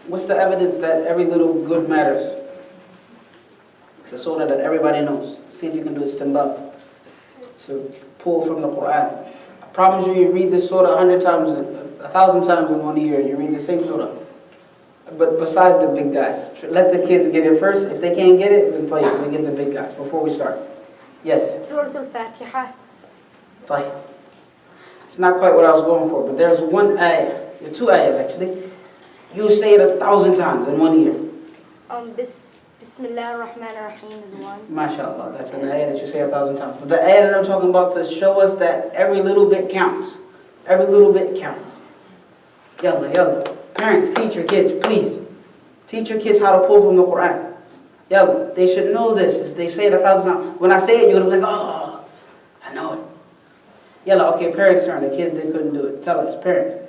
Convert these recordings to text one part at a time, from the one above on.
What's the evidence that every little good matters? It's a surah that everybody knows. See if you can do istinbat, to pull from the Quran. I promise you, you read this surah 100 times, 1,000 times in 1 year, you read the same surah. But besides the big guys, let the kids get it first. If they can't get it, then tell you, we get the big guys before we start. Yes? Surah Al-Fatiha. طيب. It's not quite what I was going for, but there's one ayah. There's two ayahs actually. You say it 1,000 times in 1 year. Bismillah ar-Rahman ar-Rahim is one. MashaAllah, that's an ayah that you say 1,000 times. But the ayah that I'm talking about to show us that every little bit counts. Every little bit counts. Yalla, yalla. Parents, teach your kids, please. Teach your kids how to pull from the Quran. Yalla, they should know this. They say it 1,000 times. When I say it, you're going to be like, oh, I know it. Yalla, okay, parents' turn. The kids, they couldn't do it. Tell us, parents.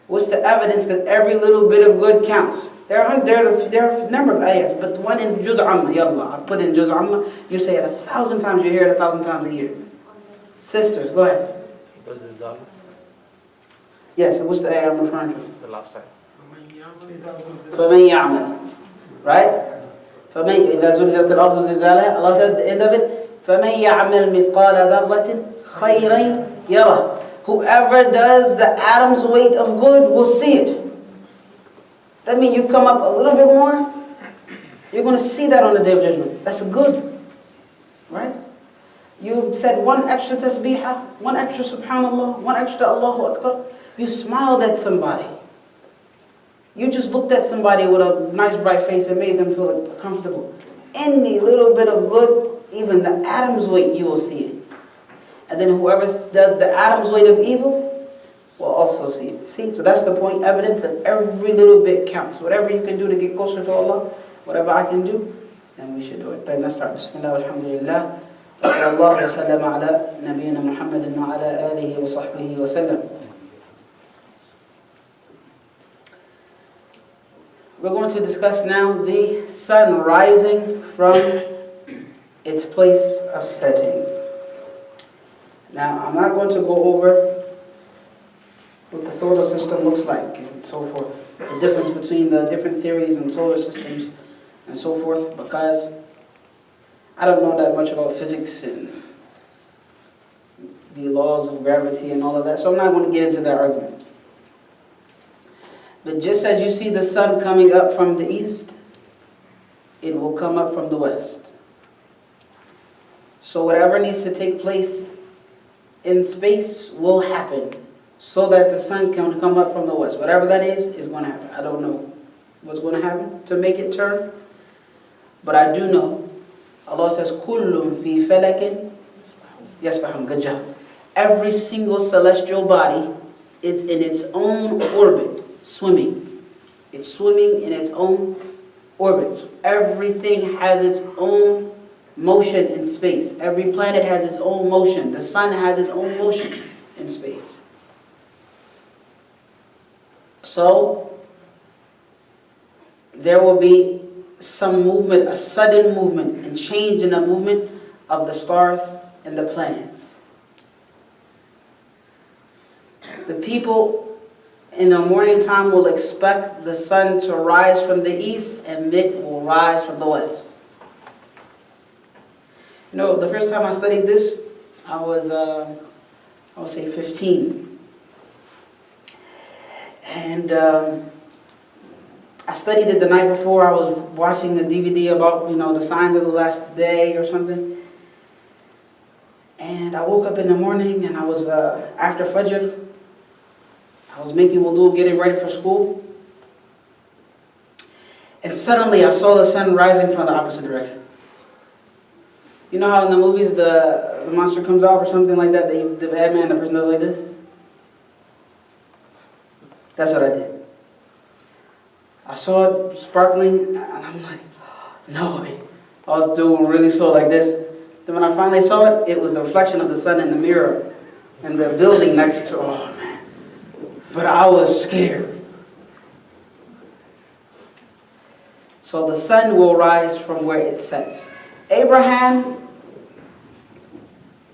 What's the evidence that every little bit of good counts? There are a number of ayats, but the one in Judgement, yalla, I put in Judgement, you say it 1,000 times, you hear it 1,000 times a year. Sisters, go ahead. Yes, what's the ayat I'm referring to? The last time. فَمَنْ يَعْمَلْ. Right? فَمَنْ إِذَا زُلْزِلَتِ الْأَرْضُ زِلْزَالَهَا. Allah said at the end of it, فَمَنْ يَعْمَلْ مِثْقَالَ ذَرَّةٍ خَيْرًا يَرَهُ. Whoever does the atom's weight of good will see it. That means you come up a little bit more, you're going to see that on the Day of Judgment. That's good. Right? You said one extra tasbihah, one extra subhanallah, one extra Allahu Akbar. You smiled at somebody. You just looked at somebody with a nice bright face and made them feel comfortable. Any little bit of good, even the atom's weight, you will see it. And then whoever does the atom's weight of evil will also see it. See? So that's the point, evidence that every little bit counts. Whatever you can do to get closer to Allah, whatever I can do, then we should do it. Then let's start. Bismillah, alhamdulillah. وصلى الله وسلم على نبينا محمد وعلى آله وصحبه وسلم. We're going to discuss now the sun rising from its place of setting. Now, I'm not going to go over what the solar system looks like and so forth, the difference between the different theories and solar systems and so forth, because I don't know that much about physics and the laws of gravity and all of that, so I'm not going to get into that argument. But just as you see the sun coming up from the east, it will come up from the west. So whatever needs to take place in space will happen so that the sun can come up from the west. Whatever that is going to happen. I don't know what's going to happen to make it turn, but I do know Allah says, "Kullun fi falakin yasbahun." Good job. Every single celestial body, it's in its own orbit, swimming. It's swimming in its own orbit. Everything has its own motion in space. Every planet has its own motion. The sun has its own motion in space. So, there will be some movement, a sudden movement and change in the movement of the stars and the planets. The people in the morning time will expect the sun to rise from the east and it will rise from the west. You know, the first time I studied this, I was, I would say 15. And I studied it the night before. I was watching a DVD about, the signs of the last day or something. And I woke up in the morning and I was, after Fajr, I was making wudu, getting ready for school. And suddenly I saw the sun rising from the opposite direction. You know how in the movies the monster comes out or something like that, the bad man, the person does like this? That's what I did. I saw it sparkling, and I'm like, no way. I was doing really slow like this. Then when I finally saw it, it was the reflection of the sun in the mirror and the building next to, oh man. But I was scared. So the sun will rise from where it sets. Abraham,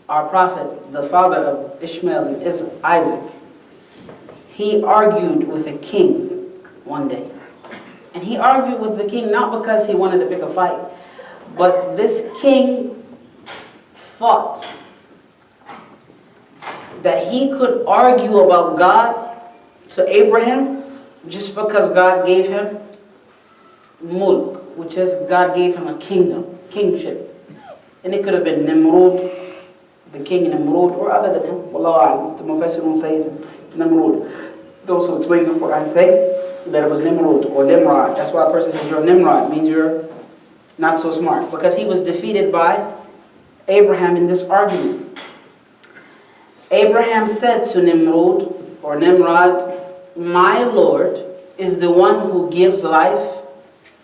our prophet, the father of Ishmael and Isaac, he argued with a king one day. And he argued with the king not because he wanted to pick a fight, but this king thought that he could argue about God to Abraham just because God gave him mulk, which is God gave him a kingship. And it could have been Nimrod, the king Nimrod, or other than him. Wallahu a'lam. The Mufassirun say it's Nimrod. Those who explain the Quran say that it was Nimrod or Nimrod. That's why a person says you're a Nimrod, means you're not so smart. Because he was defeated by Abraham in this argument. Abraham said to Nimrod, or Nimrod, my Lord is the one who gives life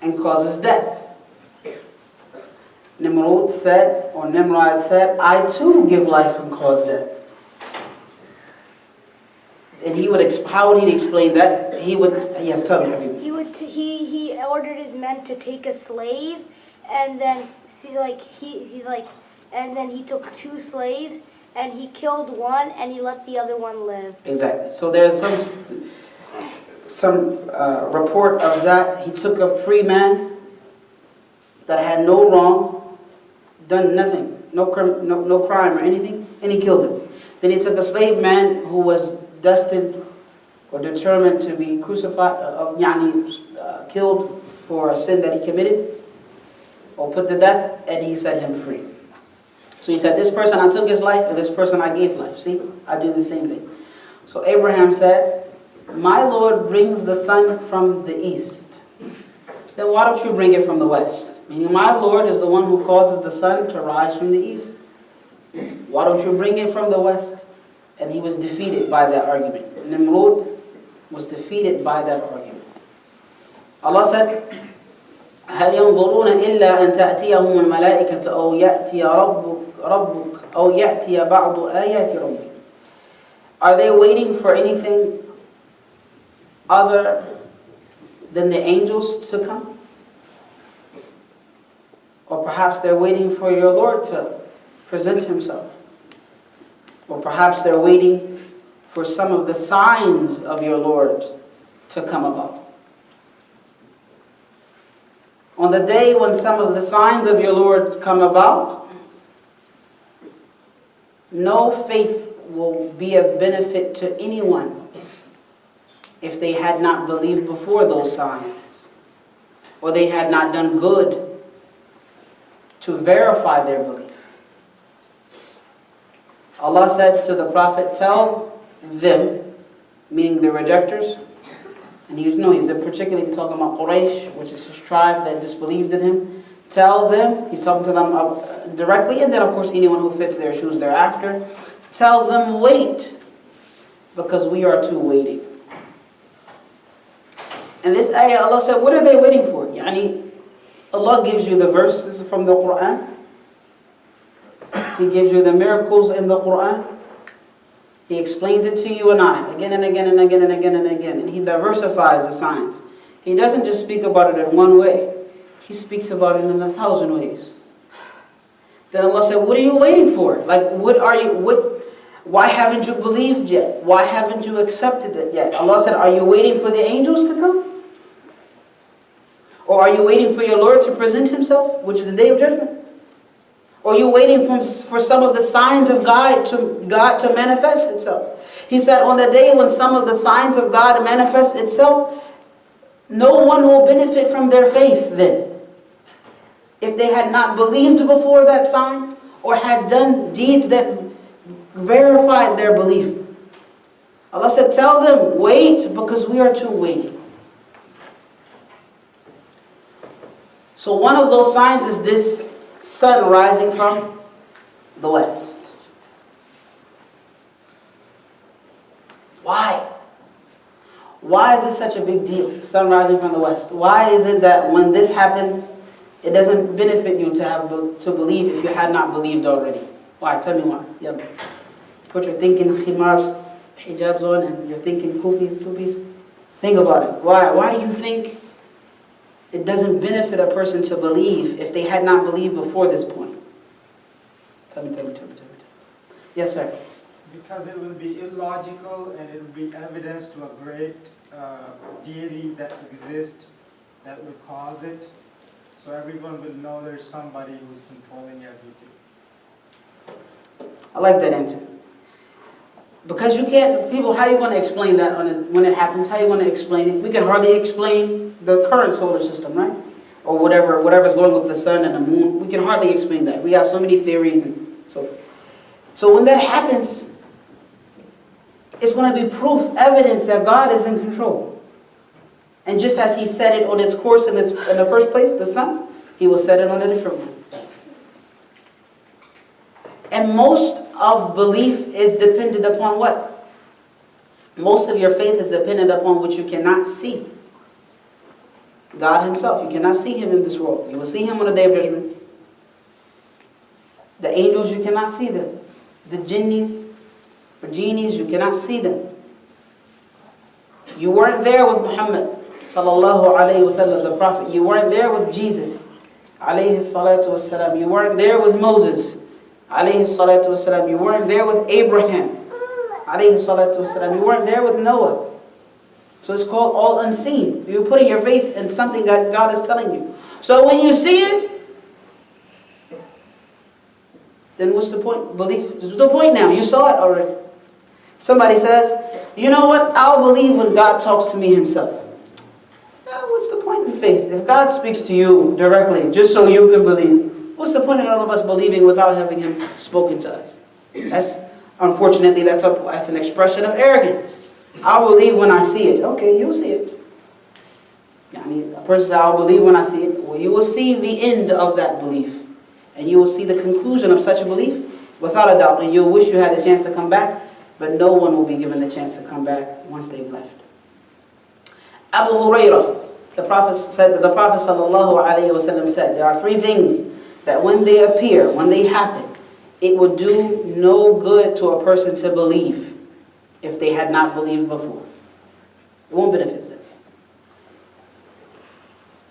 and causes death. Nimrod said, I too give life and cause death. And how would he explain that? Yes, tell me, Habib. He ordered his men to take a slave, and then and then he took 2 slaves, and he killed one, and he let the other one live. Exactly. So there's some report of that. He took a free man that had no wrong, done nothing, no crime or anything, and he killed him. Then he took a slave man who was destined or determined to be crucified, killed for a sin that he committed or put to death, and he set him free. So he said, this person I took his life, and this person I gave life. See, I do the same thing. So Abraham said, my Lord brings the sun from the east. Then why don't you bring it from the west? Meaning my Lord is the one who causes the sun to rise from the east. Why don't you bring it from the west? And he was defeated by that argument. Nimrod was defeated by that argument. Allah said, هل ينظرون إلا أن تأتيهم الملائكة أو يأتي ربك أو يأتي بعض آيات ربك. Are they waiting for anything other than the angels to come? Or perhaps they're waiting for your Lord to present himself. Or perhaps they're waiting for some of the signs of your Lord to come about. On the day when some of the signs of your Lord come about, no faith will be of benefit to anyone if they had not believed before those signs, or they had not done good to verify their belief. Allah said to the Prophet, tell them, meaning the rejectors, and he's particularly talking about Quraysh, which is his tribe that disbelieved in him. Tell them, he's talking to them directly, and then of course anyone who fits their shoes thereafter. Tell them, wait, because we are too waiting. And this ayah, Allah said, what are they waiting for? Allah gives you the verses from the Quran. He gives you the miracles in the Quran. He explains it to you and I again and again and again and again and again. And he diversifies the signs. He doesn't just speak about it in one way. He speaks about it in 1,000 ways. Then Allah said, what are you waiting for? Why haven't you believed yet? Why haven't you accepted it yet? Allah said, are you waiting for the angels to come? Or are you waiting for your Lord to present himself, which is the day of judgment? Or are you waiting for some of the signs of God to manifest itself? He said, on the day when some of the signs of God manifest itself, no one will benefit from their faith then. If they had not believed before that sign, or had done deeds that verified their belief. Allah said, tell them, wait, because we are too waiting. So one of those signs is this sun rising from the west. Why? Why is this such a big deal? Sun rising from the west. Why is it that when this happens, it doesn't benefit you to believe if you had not believed already? Why? Tell me why. Yep. Put your thinking khimars, hijabs on, and you're thinking kufis. Think about it. Why do you think it doesn't benefit a person to believe if they had not believed before this point? Tell me. Yes, sir. Because it will be illogical and it will be evidence to a great deity that exists that will cause it. So everyone will know there's somebody who's controlling everything. I like that answer. Because you can't, people, how are you going to explain that when it happens? How are you going to explain it? We can hardly explain the current solar system, right? Or whatever's going with the sun and the moon. We can hardly explain that. We have so many theories and so forth. So when that happens, it's going to be proof, evidence that God is in control. And just as He set it on its course in the first place, the sun, He will set it on a different one. And most of belief is dependent upon what? Most of your faith is dependent upon what you cannot see. God Himself, you cannot see Him in this world. You will see Him on the Day of Judgment. The angels, you cannot see them. The jinnis, or genies, you cannot see them. You weren't there with Muhammad sallallahu alayhi wa sallam, the Prophet. You weren't there with Jesus alayhi salatu wasalam. You weren't there with Moses alayhi salatu wasalam. You weren't there with Abraham alayhi salatu wasalam. You weren't there with Noah. So it's called all unseen. You're putting your faith in something that God is telling you. So when you see it, then what's the point? Belief. What's the point now? You saw it already. Somebody says, you know what? I'll believe when God talks to me Himself. What's the point in faith? If God speaks to you directly, just so you can believe, what's the point in all of us believing without having Him spoken to us? Unfortunately, that's an expression of arrogance. I'll believe when I see it. Okay, you'll see it. A person says, I'll believe when I see it. Well, you will see the end of that belief. And you will see the conclusion of such a belief without a doubt. And you'll wish you had the chance to come back, but no one will be given the chance to come back once they've left. Abu Hurairah, the Prophet sallallahu alayhi wa sallam said, there are three things that when they appear, when they happen, it would do no good to a person to believe if they had not believed before. It won't benefit them.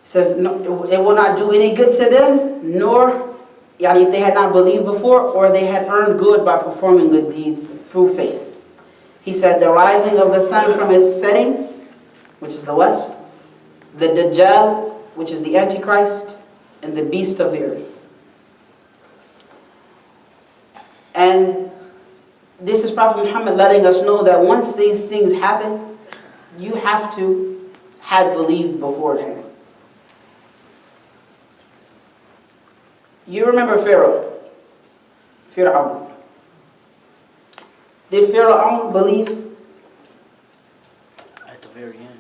It says no, it will not do any good to them, nor if they had not believed before, or they had earned good by performing good deeds through faith. He said the rising of the sun from its setting, which is the west, the Dajjal, which is the Antichrist, and the beast of the earth. And this is Prophet Muhammad letting us know that once these things happen, you have to have believed beforehand. You remember Fir'aun. Did Fir'aun believe? At the very end.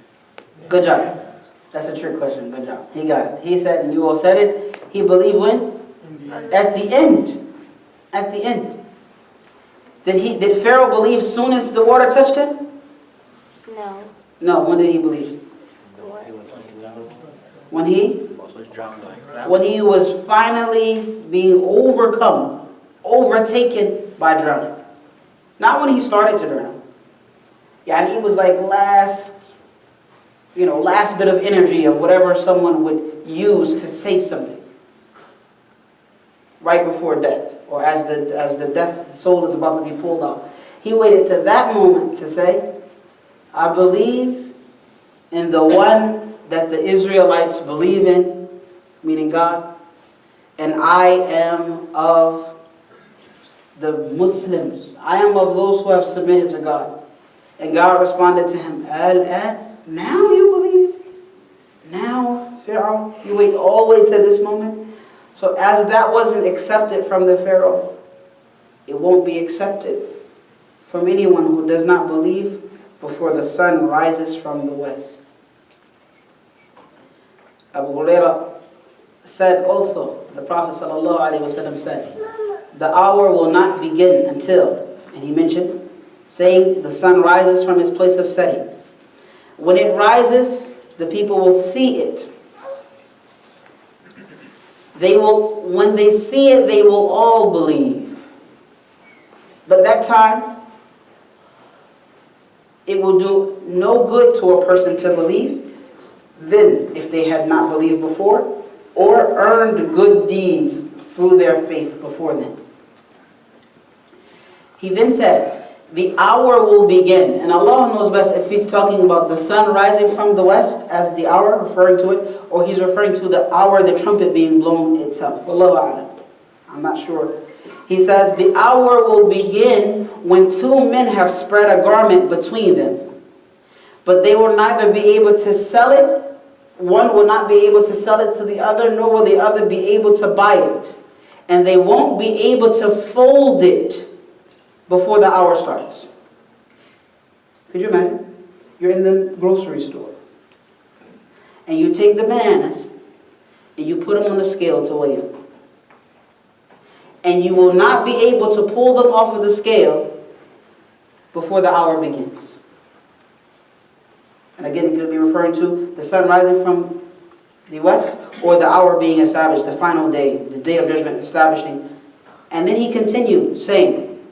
Good job. That's a trick question. Good job. He got it. He said, and you all said it, he believed when? At the end. At the end. Did Pharaoh believe soon as the water touched him? No. No. When did he believe? When he was finally being overtaken by drowning. Not when he started to drown. And he was like last bit of energy of whatever someone would use to say something. Right before death, or as the death soul is about to be pulled out. He waited to that moment to say, I believe in the one that the Israelites believe in, meaning God, and I am of the Muslims. I am of those who have submitted to God. And God responded to him, Al-an, now you believe? Now, Pharaoh, you wait all the way to this moment? So as that wasn't accepted from the Pharaoh, it won't be accepted from anyone who does not believe before the sun rises from the west. Abu Hurairah said also, the Prophet ﷺ said, the hour will not begin until, and he mentioned, saying the sun rises from its place of setting. When it rises, the people will see it. When they see it, they will all believe. But that time, it will do no good to a person to believe then if they had not believed before or earned good deeds through their faith before then. He then said, the hour will begin. And Allah knows best if He's talking about the sun rising from the west as the hour, referring to it, or He's referring to the hour, the trumpet being blown itself. Wallahu a'lam. I'm not sure. He says, the hour will begin when two men have spread a garment between them. But they will neither be able to sell it, one will not be able to sell it to the other, nor will the other be able to buy it. And they won't be able to fold it before the hour starts. Could you imagine? You're in the grocery store. And you take the bananas and you put them on the scale to weigh them. And you will not be able to pull them off of the scale before the hour begins. And again, it could be referring to the sun rising from the west, or the hour being established, the final day, the day of judgment establishing. And then he continued saying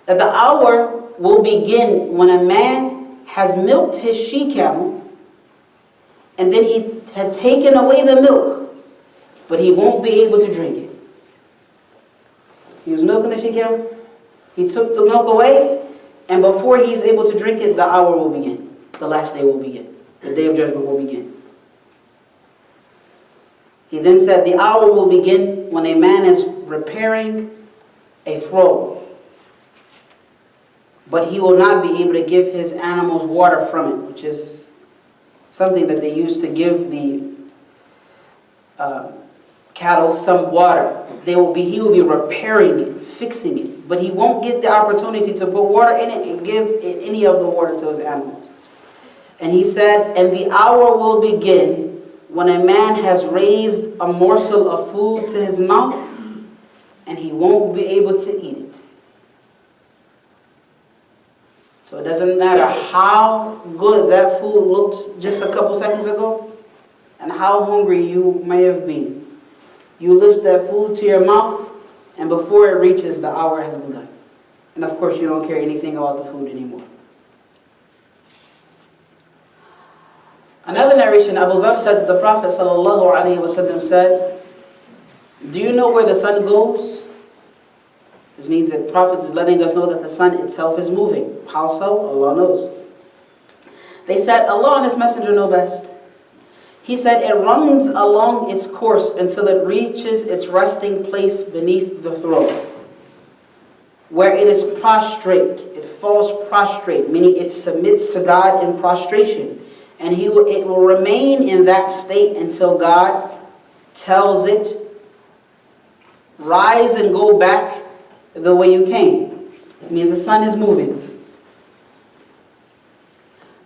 that the hour will begin when a man has milked his she-camel, and then he had taken away the milk, but he won't be able to drink it. He was milking the she-camel, he took the milk away, and before he's able to drink it, the hour will begin. The last day will begin. The day of judgment will begin. He then said, the hour will begin when a man is repairing a throne, but he will not be able to give his animals water from it, which is something that they used to give the cattle some water. He will be repairing it, fixing it, but he won't get the opportunity to put water in it and give it any of the water to his animals. And he said, and the hour will begin when a man has raised a morsel of food to his mouth and he won't be able to eat it. So it doesn't matter how good that food looked just a couple seconds ago and how hungry you may have been. You lift that food to your mouth, and before it reaches, the hour has begun. And of course, you don't care anything about the food anymore. Another narration, Abu Dharr said, the Prophet ﷺ said, do you know where the sun goes? This means that the Prophet is letting us know that the sun itself is moving. How so? Allah knows. They said, Allah and His Messenger know best. He said, it runs along its course until it reaches its resting place beneath the throne, where it is prostrate. It falls prostrate, meaning it submits to God in prostration. And it will remain in that state until God tells it, rise and go back the way you came. It means the sun is moving.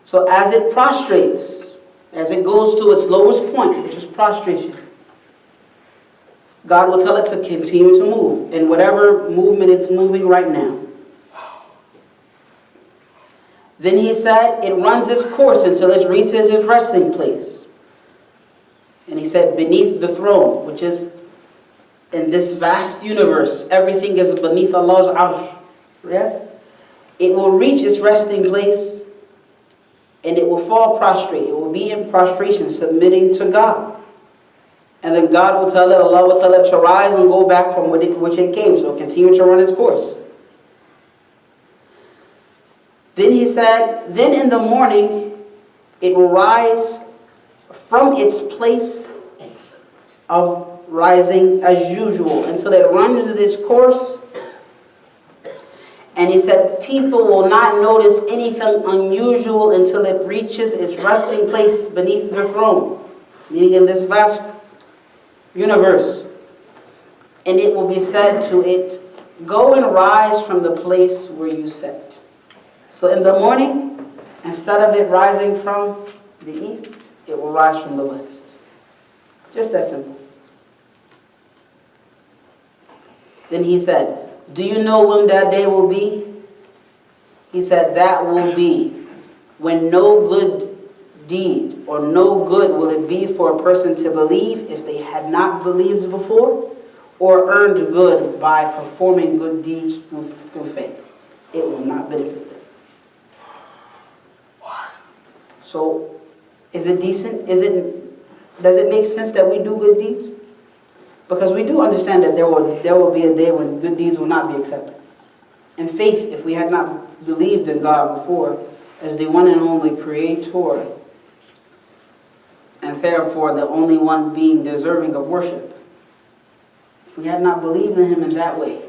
So as it prostrates, as it goes to its lowest point, which is prostration, God will tell it to continue to move in whatever movement it's moving right now. Then he said, it runs its course until it reaches its resting place. And he said, beneath the throne, which is in this vast universe, everything is beneath Allah's arsh. Yes? It will reach its resting place, and it will fall prostrate. It will be in prostration, submitting to God. And then God will tell it, Allah will tell it to rise and go back from which it came. So continue to run its course. Then he said, then in the morning, it will rise from its place of rising as usual until it runs its course. And he said, people will not notice anything unusual until it reaches its resting place beneath the throne, meaning in this vast universe. And it will be said to it, go and rise from the place where you sat. So in the morning, instead of it rising from the east, it will rise from the west. Just that simple. Then he said, do you know when that day will be? He said, that will be when no good deed or no good will it be for a person to believe if they had not believed before, or earned good by performing good deeds through faith. It will not benefit them. So, is it decent? Does it make sense that we do good deeds? Because we do understand that there will be a day when good deeds will not be accepted. in faith if we had not believed in God before as the one and only Creator, and therefore the only one being deserving of worship. If we had not believed in Him in that way,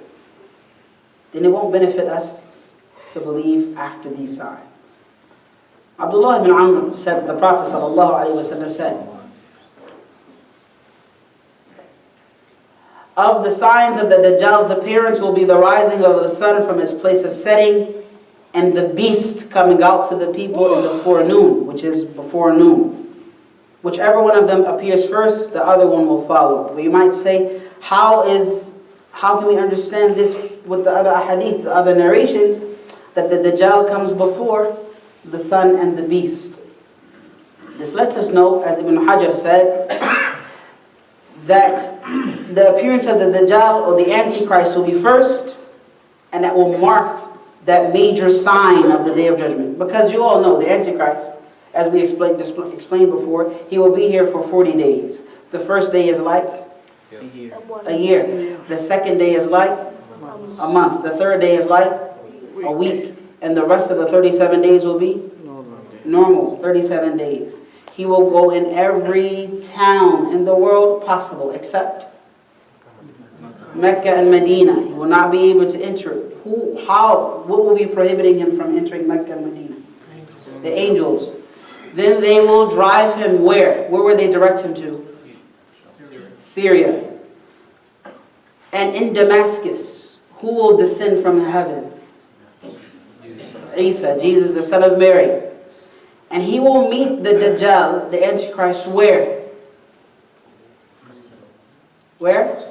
then it won't benefit us to believe after these signs. Abdullah ibn Amr said, the Prophet ﷺ said, of the signs of the Dajjal's appearance will be the rising of the sun from its place of setting, and the beast coming out to the people in the forenoon, which is before noon. Whichever one of them appears first, the other one will follow. But you might say, how can we understand this with the other ahadith, the other narrations, that the Dajjal comes before the sun and the beast? This lets us know, as Ibn Hajar said, that the appearance of the Dajjal or the Antichrist will be first, and that will mark that major sign of the Day of Judgment. Because you all know the Antichrist, as we explained before, he will be here for 40 days. The first day is like a year. The second day is like a month. The third day is like a week. And the rest of the 37 days will be normal, 37 days. He will go in every town in the world possible except Mecca and Medina. He will not be able to enter. What will be prohibiting him from entering Mecca and Medina? The angels. Then they will drive him where? Where will they direct him to? Syria. And in Damascus, who will descend from the heavens? Isa, Jesus, the son of Mary. And he will meet the Dajjal, the Antichrist, where? Where?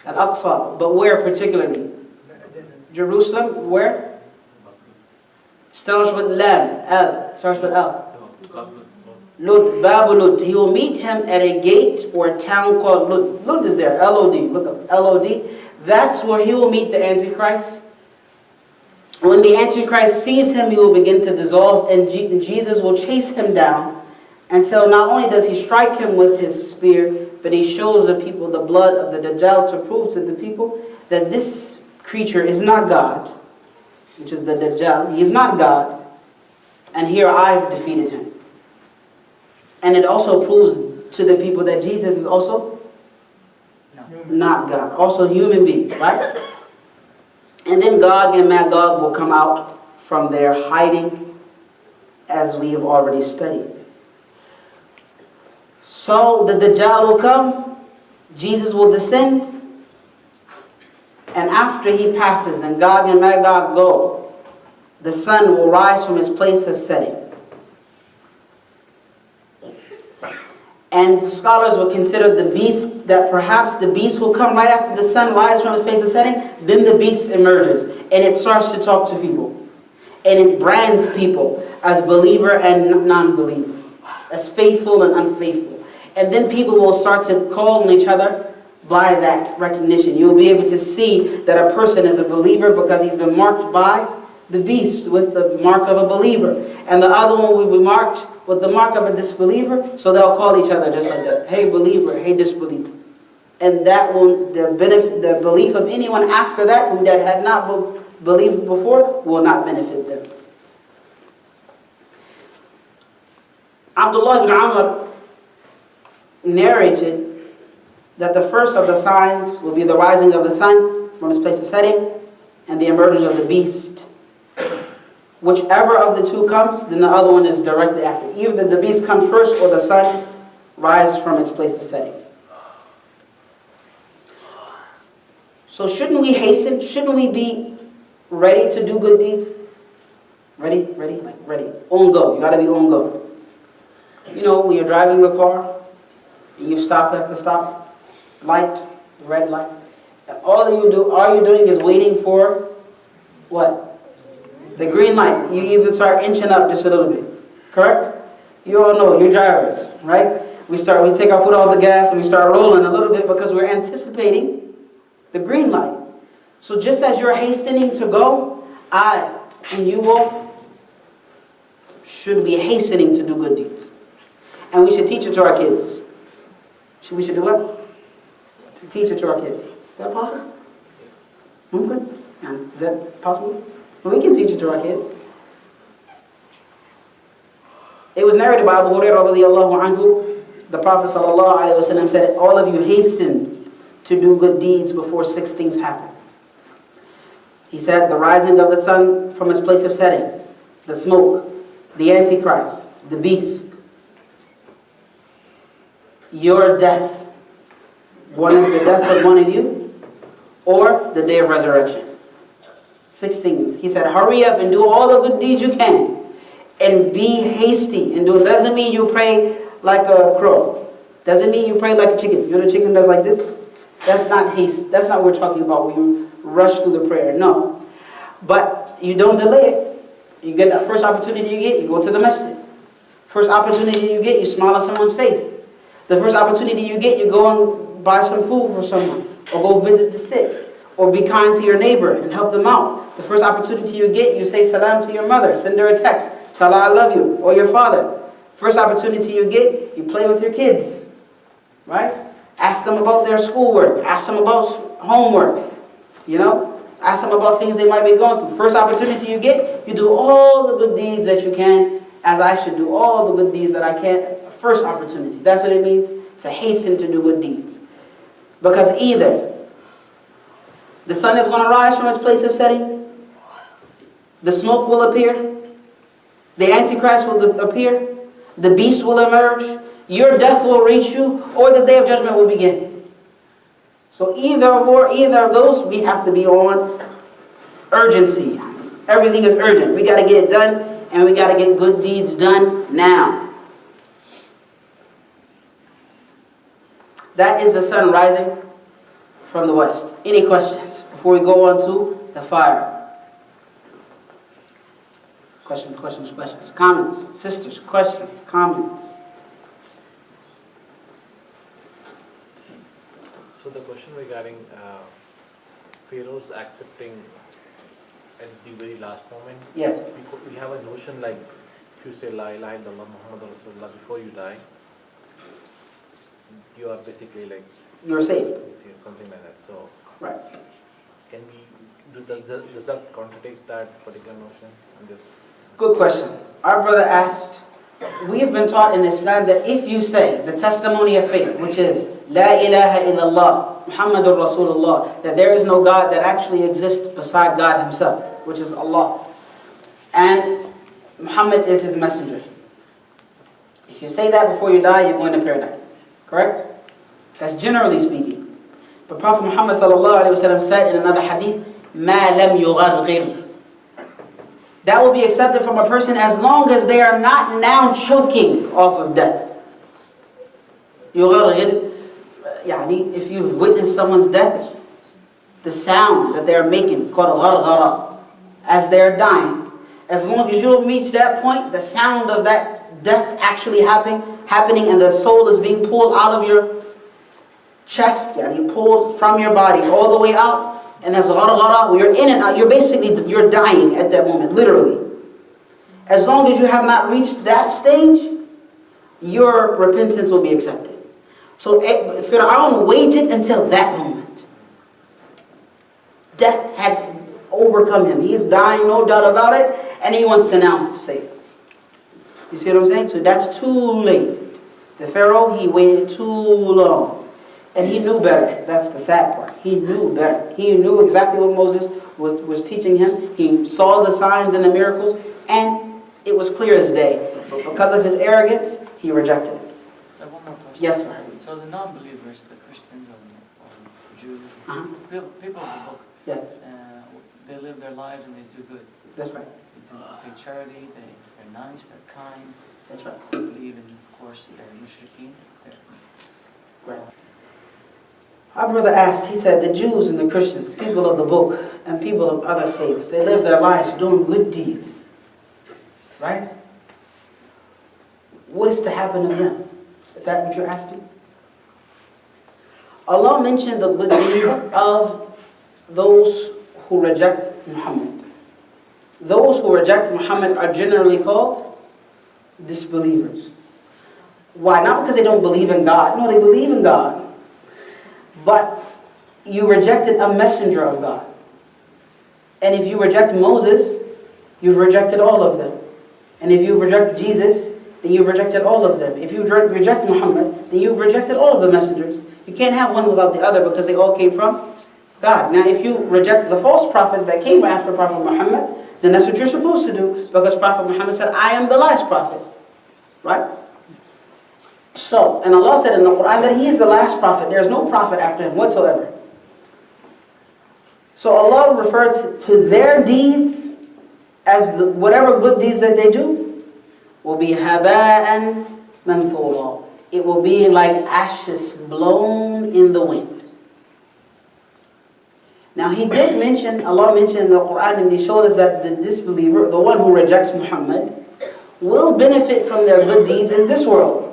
Al-Aqsa. But where particularly? Jerusalem. Where? Starts with Lam. Al. Starts with Al. Lud. Babu Lud. He will meet him at a gate or a town called Lud. Lud is there. L-O-D. Look up. L-O-D. That's where he will meet the Antichrist. When the Antichrist sees him, he will begin to dissolve, and Jesus will chase him down until not only does he strike him with his spear, but he shows the people the blood of the Dajjal to prove to the people that this creature is not God, which is the Dajjal. He is not God, and here I've defeated him. And it also proves to the people that Jesus is also not God, also a human being, right? And then Gog and Magog will come out from their hiding, as we have already studied. So the Dajjal will come, Jesus will descend, and after he passes and Gog and Magog go, the sun will rise from its place of setting. And the scholars will consider the beast, that perhaps the beast will come right after the sun rises from its place of setting. Then the beast emerges and it starts to talk to people. And it brands people as believer and non-believer, as faithful and unfaithful. And then people will start to call each other by that recognition. You'll be able to see that a person is a believer because he's been marked by the beast with the mark of a believer. And the other one will be marked with the mark of a disbeliever, so they'll call each other just like that. Hey believer, hey disbeliever. And that will, the belief of anyone after that who that had not believed before will not benefit them. Abdullah ibn Amr narrated that the first of the signs will be the rising of the sun from its place of setting and the emergence of the beast. Whichever of the two comes, then the other one is directly after. Either the beast comes first or the sun rises from its place of setting. So shouldn't we hasten? Shouldn't we be ready to do good deeds? Ready? Ready? Like ready. On go. You got to be on go. You know, when you're driving the car, and you stop at the stop light, the red light, and all you're doing is waiting for what? The green light. You even start inching up just a little bit. Correct? You all know, you're drivers, right? We take our foot off the gas and we start rolling a little bit because we're anticipating the green light. So just as you're hastening to go, I and you all should be hastening to do good deeds. And we should teach it to our kids. We should do what? Teach it to our kids. Is that possible? Okay. Is that possible? Well, we can teach it to our kids. It was narrated by Abu Hurairah radiallahu anhu. The Prophet sallallahu alaihi wasallam said, all of you hasten to do good deeds before 6 things happen. He said, the rising of the sun from its place of setting, the smoke, the Antichrist, the beast, your death, the death of one of you, or the day of resurrection. 6 things. He said, hurry up and do all the good deeds you can, and be hasty and do it. Doesn't mean you pray like a crow. Doesn't mean you pray like a chicken. You know the chicken does like this? That's not haste. That's not what we're talking about when you rush through the prayer. No. But you don't delay it. You get that first opportunity you get, you go to the masjid. First opportunity you get, you smile at someone's face. The first opportunity you get, you go and buy some food for someone, or go visit the sick, or be kind to your neighbor and help them out. The first opportunity you get, you say salam to your mother, send her a text, tell her I love you, or your father. First opportunity you get, you play with your kids, right? Ask them about their schoolwork, ask them about homework, ask them about things they might be going through. First opportunity you get, you do all the good deeds that you can, as I should do all the good deeds that I can. First opportunity. That's what it means, to hasten to do good deeds. Because either the sun is going to rise from its place of setting, the smoke will appear, the Antichrist will appear, the beast will emerge, your death will reach you, or the day of judgment will begin. So either of those, we have to be on urgency. Everything is urgent. We got to get it done, and we got to get good deeds done now. That is the sun rising from the west. Any questions before we go on to the fire? Questions. Comments? Sisters, questions, comments? So the question regarding Pharaoh's accepting at the very last moment. Yes. We have a notion like, if you say La ilaha illallah Muhammad Rasulullah before you die, you are basically like, You're saved. something like that. So Right. can we does that contradict that particular notion? Good question. Our brother asked, we have been taught in Islam that if you say the testimony of faith, which is La ilaha illallah Muhammadur Rasulullah, that there is no God that actually exists beside God himself, which is Allah, and Muhammad is his messenger. If you say that before you die, you're going to paradise. Correct? That's generally speaking. But Prophet Muhammad said in another hadith, مَا لَمْ يُغَرْغِرْ. That will be accepted from a person as long as they are not now choking off of death. يُغَرْغِرْ, if you've witnessed someone's death, the sound that they're making, called gharghara, as they're dying, as long as you don't reach that point, the sound of that death actually happening and the soul is being pulled out of your chest, pulled from your body all the way out, and that's gharghara, where you're in and out, you're dying at that moment, literally. As long as you have not reached that stage, your repentance will be accepted. So Fir'aun waited until that moment. Death had overcome him. He's dying, no doubt about it, and he wants to now save. You see what I'm saying? So that's too late. The Pharaoh, he waited too long. And he knew better. That's the sad part. He knew better. He knew exactly what Moses was teaching him. He saw the signs and the miracles, and it was clear as day. But because of his arrogance, he rejected it. One more question. Yes, sir. So the non-believers, the Christians or Jews, people of the book, Yes, they live their lives and they do good. that's right. They do charity, they're nice, they're kind. That's right. They believe in, of course, they're mushrikeen. Right. Our brother asked, he said, the Jews and the Christians, people of the book, and people of other faiths, they live their lives doing good deeds. Right? What is to happen to them? Is that what you're asking? Allah mentioned the good deeds of those who reject Muhammad. Those who reject Muhammad are generally called disbelievers. Why? Not because they don't believe in God. No, they believe in God. But you rejected a messenger of God. And if you reject Moses, you've rejected all of them. And if you reject Jesus, then you've rejected all of them. If you reject Muhammad, then you've rejected all of the messengers. You can't have one without the other because they all came from God. Now, if you reject the false prophets that came after Prophet Muhammad, then that's what you're supposed to do, because Prophet Muhammad said, I am the last prophet. Right? So, and Allah said in the Quran that He is the last prophet. There is no prophet after Him whatsoever. So Allah referred to their deeds as whatever good deeds that they do will be haba'an manthura. It will be like ashes blown in the wind. Now He did mention, Allah mentioned in the Quran, and He showed us that the disbeliever, the one who rejects Muhammad, will benefit from their good deeds in this world.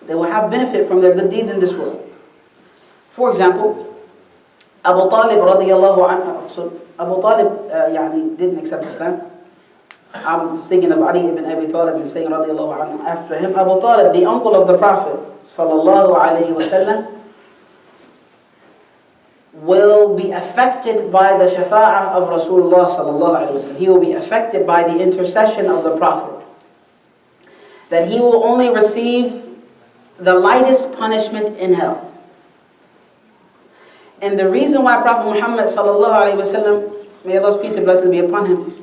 They will have benefit from their good deeds in this world. For example, Abu Talib radiallahu anhu, so Abu Talib didn't accept Islam. I'm thinking of Ali ibn Abi Talib and saying radiallahu anhu. After him, Abu Talib, the uncle of the Prophet sallallahu alayhi wasallam, will be affected by the shafa'ah of Rasulullah sallallahu alayhi wasallam. He will be affected by the intercession of the Prophet. That he will only receive the lightest punishment in hell. And the reason why Prophet Muhammad sallallahu alayhi wasallam, may Allah's peace and blessings be upon him,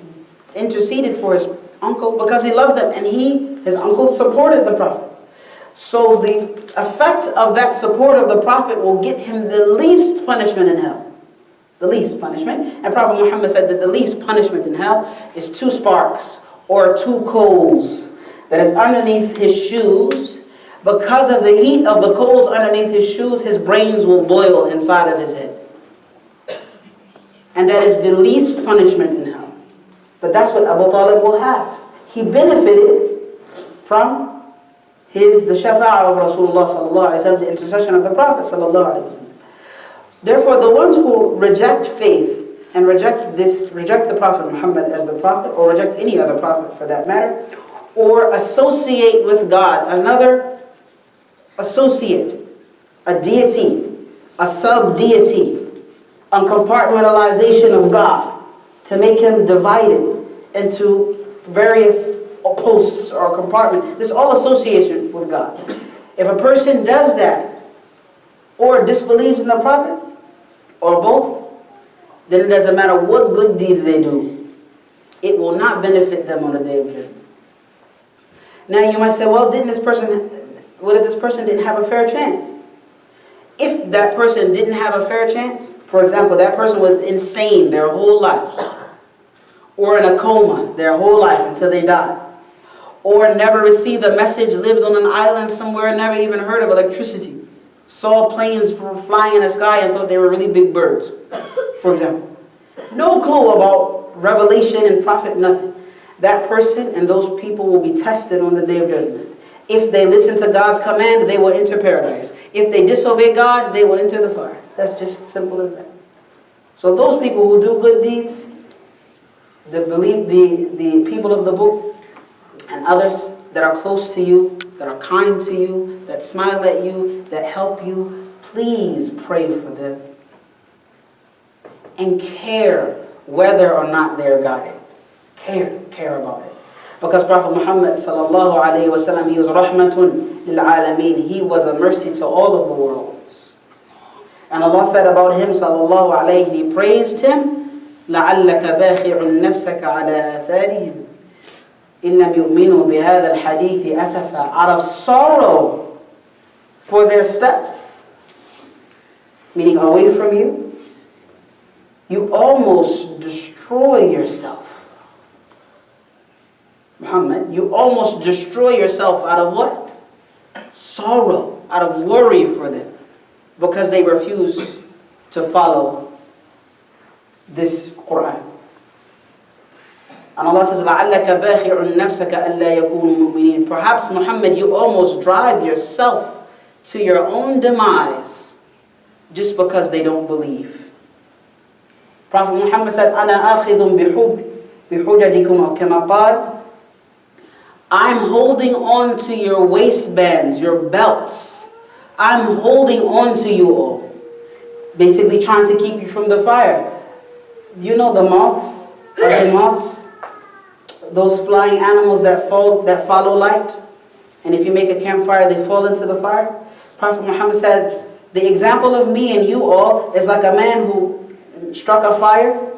interceded for his uncle, because he loved him, and his uncle supported the Prophet. So the effect of that support of the Prophet will get him the least punishment in hell. The least punishment. And Prophet Muhammad said that the least punishment in hell is 2 sparks or 2 coals that is underneath his shoes. Because of the heat of the coals underneath his shoes, his brains will boil inside of his head. And that is the least punishment in hell. But that's what Abu Talib will have. He benefited from the shafa'ah of Rasulullah sallallahu alaihi wasallam, the intercession of the Prophet sallallahu alaihi wasallam. Therefore, the ones who reject faith and reject the Prophet Muhammad as the Prophet, or reject any other Prophet for that matter, or associate with God another associate, a deity, a sub-deity, a compartmentalization of God to make Him divided into various posts or compartments. This is all association with God. If a person does that, or disbelieves in the Prophet, or both, then it doesn't matter what good deeds they do, it will not benefit them on the day of judgment. Now you might say, well, what if this person didn't have a fair chance? If that person didn't have a fair chance, for example, that person was insane their whole life, or in a coma their whole life until they died, or never received a message, lived on an island somewhere, never even heard of electricity, saw planes flying in the sky and thought they were really big birds, for example. No clue about revelation and prophet, nothing. That person and those people will be tested on the day of judgment. If they listen to God's command, they will enter paradise. If they disobey God, they will enter the fire. That's just simple as that. So those people who do good deeds, the people of the book, and others that are close to you, that are kind to you, that smile at you, that help you, please pray for them. And care whether or not they're guided. Care about it. Because Prophet Muhammad sallallahu alayhi wa sallam, he was rahmatun lil alameen. He was a mercy to all of the worlds. And Allah said about him sallallahu alayhi, He praised him, لَعَلَّكَ بَاخِعٌ نَفْسَكَ عَلَى آثَارِهِمْ إِن لَمْ يُؤْمِنُوا بِهَذَا الْحَدِيثِ أَسَفًا. Out of sorrow for their steps, meaning away from you, you almost destroy yourself. Muhammad, you almost destroy yourself out of what? Sorrow, out of worry for them, because they refuse to follow this Quran. And Allah says, لَعَلَّكَ بَاخِعٌ نَفْسَكَ أَلَّا يَكُونُوا مُؤْمِنِينَ. Perhaps, Muhammad, you almost drive yourself to your own demise just because they don't believe. Prophet Muhammad said, أَنَا آخِذٌ بِحُجَجِكُمْ كَمَا قَالَ. I'm holding on to your waistbands, your belts. I'm holding on to you all. Basically trying to keep you from the fire. Do you know the moths? Are they moths? Those flying animals that follow light. And if you make a campfire, they fall into the fire. Prophet Muhammad said, the example of me and you all is like a man who struck a fire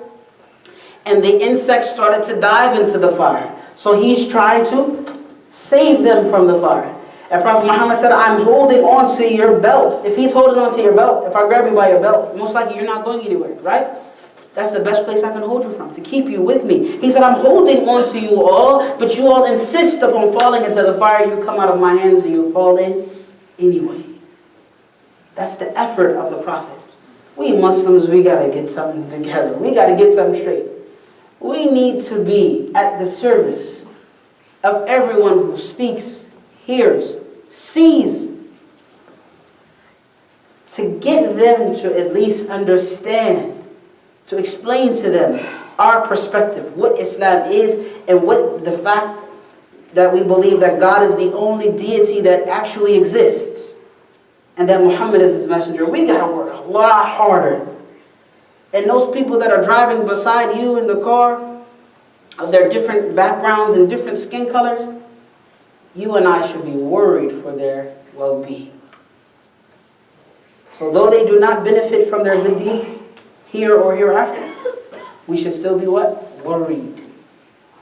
and the insects started to dive into the fire. So he's trying to save them from the fire. And Prophet Muhammad said, I'm holding on to your belts. If he's holding on to your belt, if I grab you by your belt, most likely you're not going anywhere, right? That's the best place I can hold you from, to keep you with me. He said, I'm holding on to you all, but you all insist upon falling into the fire. You come out of my hands and you fall in anyway. That's the effort of the Prophet. We Muslims, we got to get something together. We got to get something straight. We need to be at the service of everyone who speaks, hears, sees, to get them to at least understand, to explain to them our perspective, what Islam is, and what the fact that we believe that God is the only deity that actually exists, and that Muhammad is his messenger. We got to work a lot harder. And those people that are driving beside you in the car, of their different backgrounds and different skin colors, you and I should be worried for their well-being. So though they do not benefit from their good deeds here or hereafter, we should still be what? Worried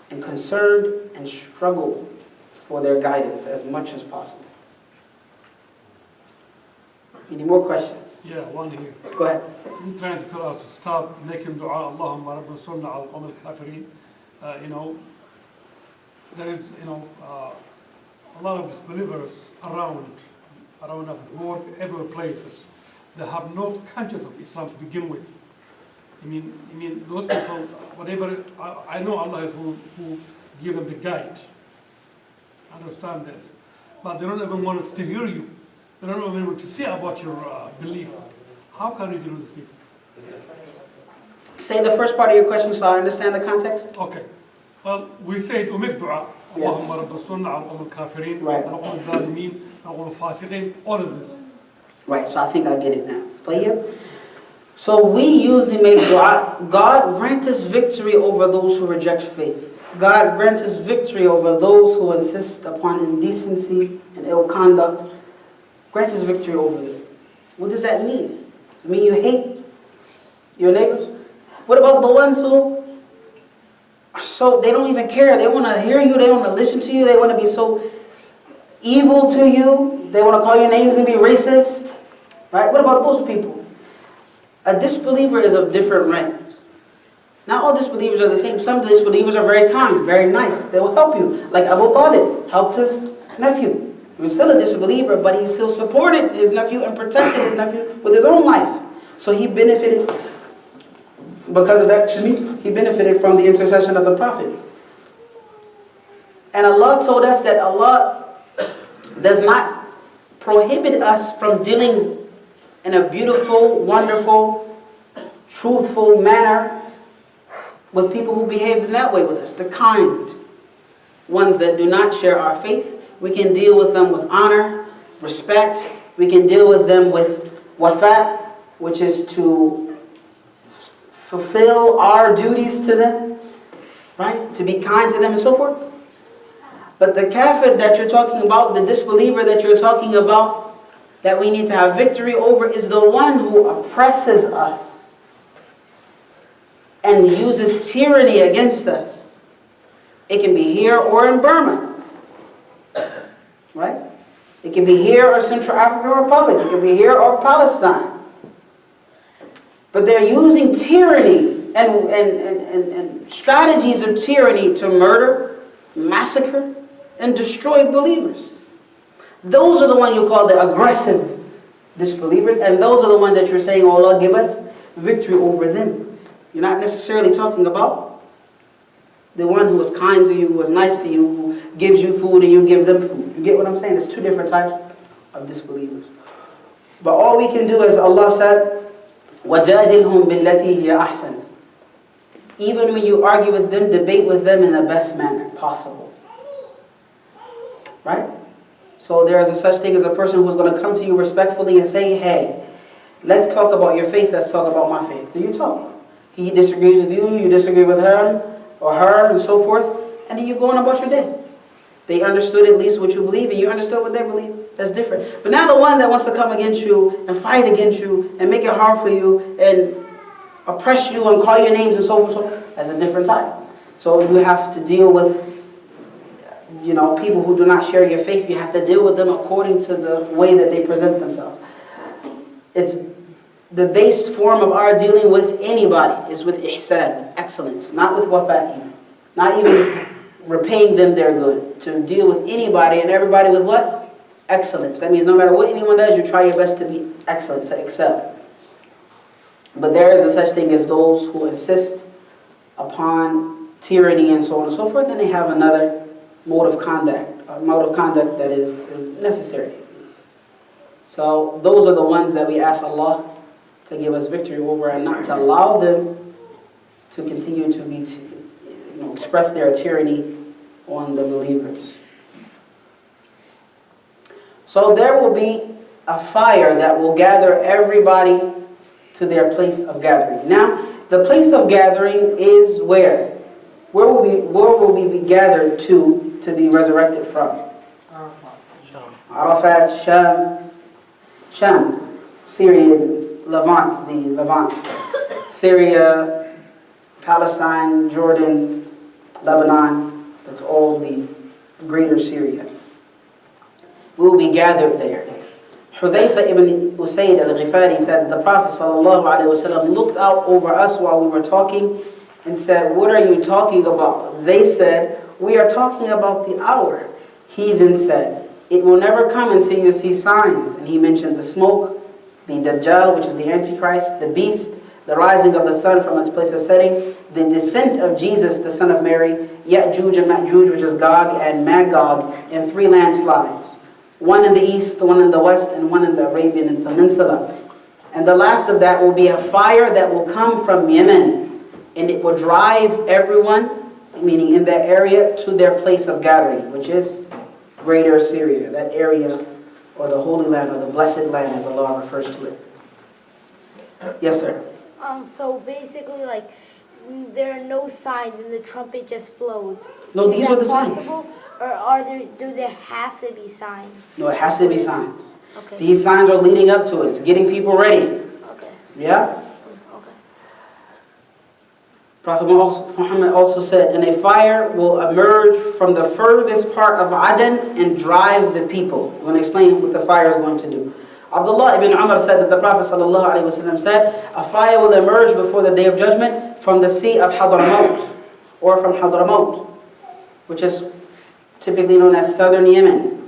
and concerned and struggle for their guidance as much as possible. Any more questions? Yeah, one here. Go ahead. I'm trying to tell us to stop making dua, Allahumma Rabbana Sunnah al-Qawm al-Kafirin. There is, a lot of disbelievers around the world, every places. They have no conscience of Islam to begin with. I mean, those people, whatever, I know Allah is who give them the guide. Understand this. But they don't even want to hear you. They don't even want to see about your belief. How can you deal with these people? Say the first part of your question so I understand the context. Okay. Well, we say make dua. Yeah. Allahumma Rabbana Sunnah al-Qawm al-Kafirin, Right. al-Qawm al-Zalimin, al-Qawm al-Fasiqin, all of this. Right, so I think I get it now. Tayyib? So we usually make dua. God grant us victory over those who reject faith. God grant us victory over those who insist upon indecency and ill conduct. Grant us victory over them. What does that mean? Does it mean you hate your neighbors? What about the ones who are so, they don't even care. They want to hear you. They want to listen to you. They want to be so evil to you. They want to call your names and be racist. Right? What about those people? A disbeliever is of different rank. Not all disbelievers are the same. Some disbelievers are very kind, very nice. They will help you. Like Abu Talib helped his nephew. He was still a disbeliever, but he still supported his nephew and protected his nephew with his own life. So he benefited, because of that, he benefited from the intercession of the Prophet. And Allah told us that Allah does not prohibit us from dealing in a beautiful, wonderful, truthful manner with people who behave in that way with us, the kind ones that do not share our faith. We can deal with them with honor, respect. We can deal with them with wafat, which is to fulfill our duties to them, right? To be kind to them and so forth. But the kafir that you're talking about, the disbeliever that you're talking about, that we need to have victory over, is the one who oppresses us and uses tyranny against us. It can be here or in Burma. Right? It can be here or Central African Republic. It can be here or Palestine. But they're using tyranny and strategies of tyranny to murder, massacre, and destroy believers. Those are the ones you call the aggressive disbelievers, and those are the ones that you're saying, oh Allah, give us victory over them. You're not necessarily talking about the one who is kind to you, who is nice to you, who gives you food and you give them food. You get what I'm saying? There's two different types of disbelievers. But all we can do, as Allah said, وَجَادِلْهُمْ بِالَّتِي هِيَ أَحْسَنُ. Even when you argue with them, debate with them in the best manner possible. Right? So there is a such thing as a person who's going to come to you respectfully and say, hey, let's talk about your faith, let's talk about my faith. Do you talk? He disagrees with you, you disagree with him or her, and so forth, and then you go on about your day. They understood at least what you believe, and you understood what they believe. That's different. But now the one that wants to come against you and fight against you and make it hard for you and oppress you and call your names and so forth, that's a different type. So you have to deal with, people who do not share your faith. You have to deal with them according to the way that they present themselves. It's the base form of our dealing with anybody is with ihsan, with excellence, not with wafa, not even repaying them their good. To deal with anybody and everybody with what? Excellence. That means no matter what anyone does, you try your best to be excellent, to excel. But there is a such thing as those who insist upon tyranny and so on and so forth, and they have another mode of conduct, that is necessary. So those are the ones that we ask Allah to give us victory over, and not to allow them to continue to be, express their tyranny on the believers. So there will be a fire that will gather everybody to their place of gathering. Now, the place of gathering is where? Where will we be gathered to be resurrected from? Arafat, Sham, Syria, Levant, the Levant, Syria, Palestine, Jordan, Lebanon, that's all the greater Syria. We will be gathered there. Hudhayfa ibn Usayd al-Ghifari said that the Prophet ﷺ looked out over us while we were talking and said, "What are you talking about?" They said, "We are talking about the hour." He then said, "It will never come until you see signs." And he mentioned the smoke, the Dajjal, which is the Antichrist, the beast, the rising of the sun from its place of setting, the descent of Jesus, the son of Mary, Ya'juj and Ma'juj, which is Gog and Magog, and 3 landslides. One in the east, one in the west, and one in the Arabian Peninsula. And the last of that will be a fire that will come from Yemen, and it will drive everyone, meaning in that area, to their place of gathering, which is Greater Syria, that area, or the Holy Land, or the Blessed Land, as Allah refers to it. Yes, sir. So basically, there are no signs and the trumpet just blows. No, these are the signs. Possible, or do there have to be signs? No, it has to be signs. Okay. These signs are leading up to it. It's getting people ready. Okay. Yeah? Okay. Prophet Muhammad also said, "And a fire will emerge from the furthest part of Aden and drive the people." I'm going to explain what the fire is going to do. Abdullah ibn Umar said that the Prophet ﷺ said, "A fire will emerge before the Day of Judgment from the sea of Hadramaut, or from Hadramaut, which is typically known as southern Yemen.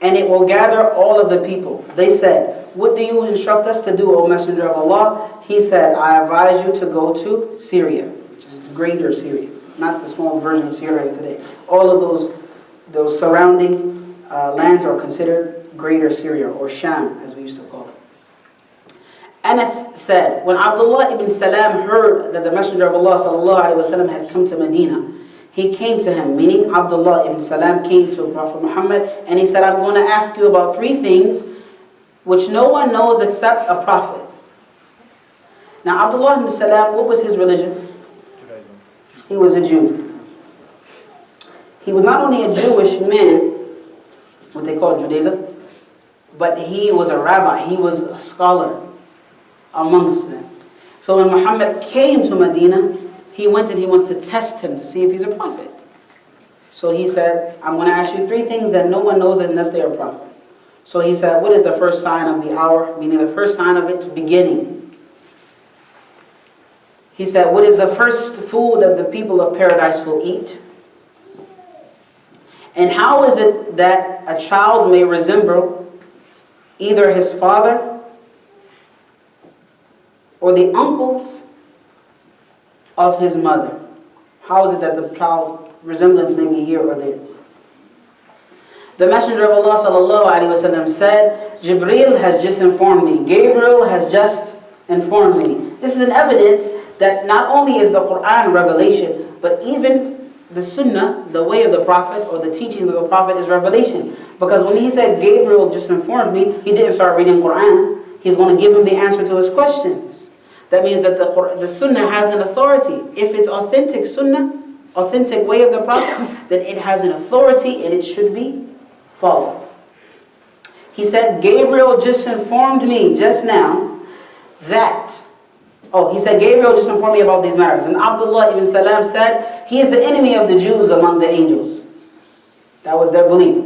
And it will gather all of the people." They said, "What do you instruct us to do, O Messenger of Allah?" He said, "I advise you to go to Syria," which is the greater Syria, not the small version of Syria today. All of those surrounding lands are considered Greater Syria, or Sham, as we used to call it. Anas said, when Abdullah ibn Salam heard that the Messenger of Allah ﷺ had come to Medina, he came to him, meaning Abdullah ibn Salam came to Prophet Muhammad, and he said, "I'm going to ask you about 3 things which no one knows except a prophet." Now, Abdullah ibn Salam, what was his religion? Judaism. He was a Jew. He was not only a Jewish man, what they call Judaism, but he was a rabbi, he was a scholar amongst them. So when Muhammad came to Medina, he wanted to test him to see if he's a prophet. So he said, "I'm going to ask you 3 things that no one knows unless they're a prophet." So he said, "What is the first sign of the hour?" Meaning the first sign of its beginning. He said, "What is the first food that the people of paradise will eat? And how is it that a child may resemble either his father or the uncles of his mother? How is it that the child resemblance may be here or there?" The Messenger of Allah ﷺ said, "Jibreel has just informed me. Gabriel has just informed me." This is an evidence that not only is the Quran revelation, but even the Sunnah, the way of the Prophet, or the teachings of the Prophet, is revelation. Because when he said, "Gabriel just informed me," he didn't start reading Quran. He's going to give him the answer to his questions. That means that the sunnah has an authority. If it's authentic sunnah, authentic way of the Prophet, then it has an authority and it should be followed. He said, Gabriel just informed me just now that, he said, Gabriel just informed me about these matters. And Abdullah ibn Salam said, he is the enemy of the Jews among the angels. That was their belief.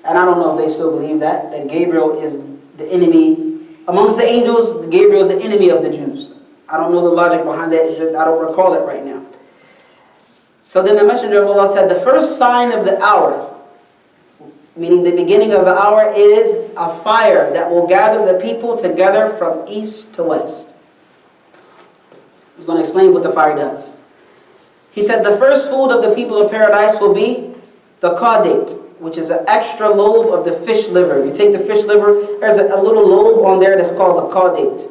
And I don't know if they still believe that Gabriel is the enemy. Amongst the angels, Gabriel is the enemy of the Jews. I don't know the logic behind that. I don't recall it right now. So then the Messenger of Allah said, the first sign of the hour, meaning the beginning of the hour, is a fire that will gather the people together from east to west. He's going to explain what the fire does. He said the first food of the people of paradise will be the qadid, which is an extra lobe of the fish liver. You take the fish liver, there's a little lobe on there that's called the qadid.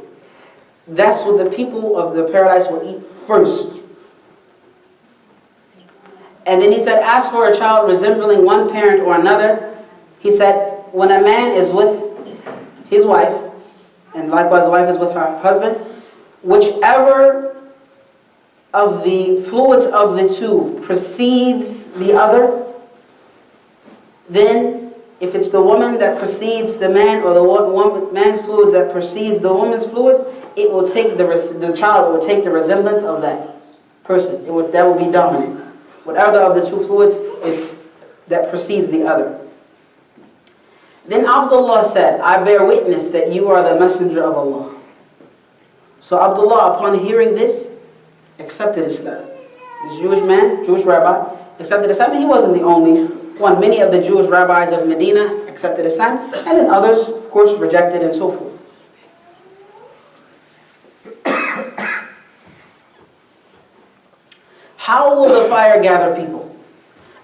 That's what the people of the paradise will eat first. And then he said, as for a child resembling one parent or another, he said, when a man is with his wife, and likewise the wife is with her husband, whichever of the fluids of the two precedes the other, then if it's the woman that precedes the man, or the man's fluids that precedes the woman's fluids, it will take the child will take the resemblance of that person. That will be dominant. Whatever of the two fluids is that precedes the other. Then Abdullah said, I bear witness that you are the messenger of Allah. So Abdullah, upon hearing this, accepted Islam. This Jewish man, Jewish rabbi, accepted Islam. And he wasn't the only one. Many of the Jewish rabbis of Medina accepted Islam, and then others, of course, rejected and so forth. How will the fire gather people?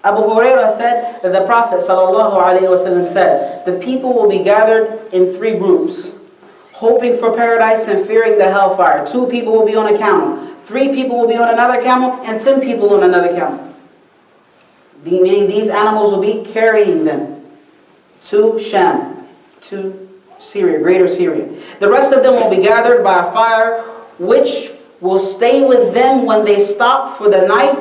Abu Hurairah said that the Prophet ﷺ said, the people will be gathered in 3 groups, hoping for paradise and fearing the hellfire. 2 people will be on a camel, 3 people will be on another camel, and 10 people on another camel. Meaning these animals will be carrying them to Sham, to Syria, greater Syria. The rest of them will be gathered by a fire which will stay with them when they stop for the night,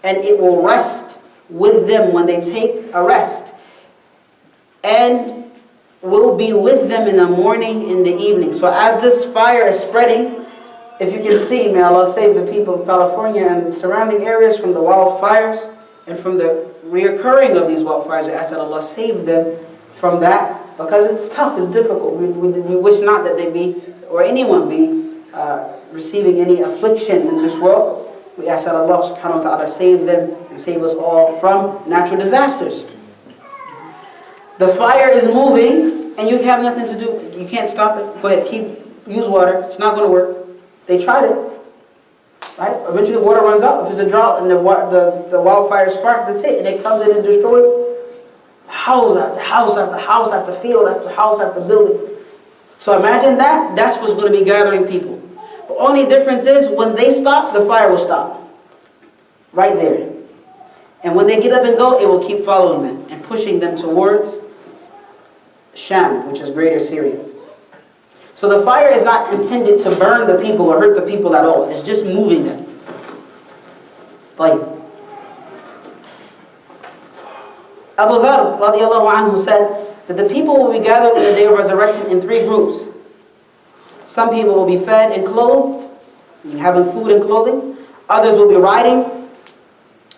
and it will rest with them when they take a rest, and will be with them in the morning, in the evening. So as this fire is spreading, if you can see, may Allah save the people of California and surrounding areas from the wildfires and from the reoccurring of these wildfires. I ask that Allah save them from that, because it's tough, it's difficult. We wish not that they be, or anyone be, receiving any affliction in this world. We ask that Allah subhanahu wa ta'ala save them and save us all from natural disasters. The fire is moving and you have nothing to do. You can't stop it. Go ahead, use water. It's not going to work. They tried it. Right? Eventually water runs out. If it's a drought and the wildfire sparks, that's it. And it comes in and destroys house after house after house after field after house after building. So imagine that. That's what's going to be gathering people. The only difference is when they stop, the fire will stop. Right there. And when they get up and go, it will keep following them and pushing them towards Sham, which is greater Syria. So the fire is not intended to burn the people or hurt the people at all. It's just moving them. Like Abu Dharr radiallahu anhu said that the people will be gathered on the day of resurrection in 3 groups. Some people will be fed and clothed, having food and clothing. Others will be riding,